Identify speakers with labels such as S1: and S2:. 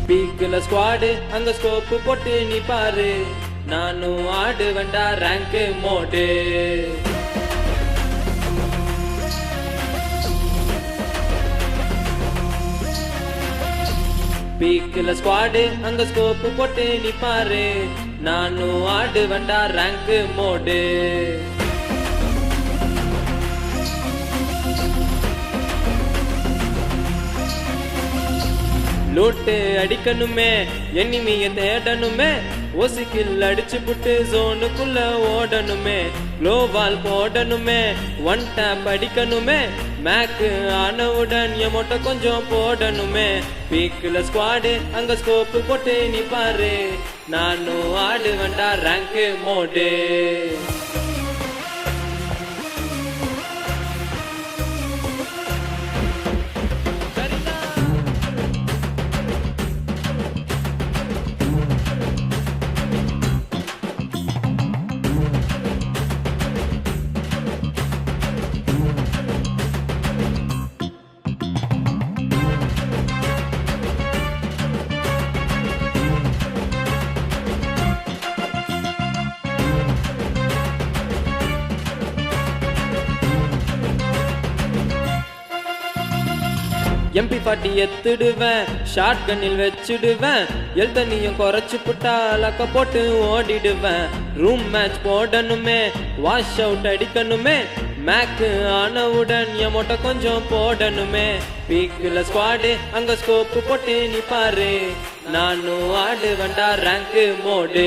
S1: பீக்குல squad அங்க scope போட்டு நீ பாரு, நானும் ஆடு வேண்டா ரேங்க் மோடு. பீக்குல ஸ்குவாடு அங்க ஸ்கோப்பு போட்டு நீ பாரு, நானும் ஆடு வேண்டா ரேங்க் மோடு. லூட்டு அடிக்கணுமே, எனிமிய தேடணுமே, ஓசிக்கில் அடிச்சு புட்டு ஜோனுக்குள்ள ஓடணுமே, க்ளோவால் போடணுமே, ஒன் டேப் அடிக்கணுமே, மேக்கு ஆனவுடன் எமோட்ட கொஞ்சம் போடணுமே. பீக்குல ஸ்குவாடு அங்க ஸ்கோப்பு போட்டு நீ பாரு, நானும் ஆடு வேண்டா ரேங்க் மோடு. MP40 எத்துடுவேன், ஷார்ட் கண்ணில் வச்சுடுவேன், எழுத்தனியும் குறைச்சு புட்டா லக்க போட்டு ஓடிடுவேன். ரூம் மேட்ச் போடணுமே, வாஷ் அவுட் அடிக்கணுமே, மேக்கு ஆனவுடன் எமோட்ட கொஞ்சம் போடணுமே. பீக்குல ஸ்குவாடு அங்க ஸ்கோப்பு போட்டு நீ பாரு, நானும் ஆடு வேண்டா ரேங்க் மோடு.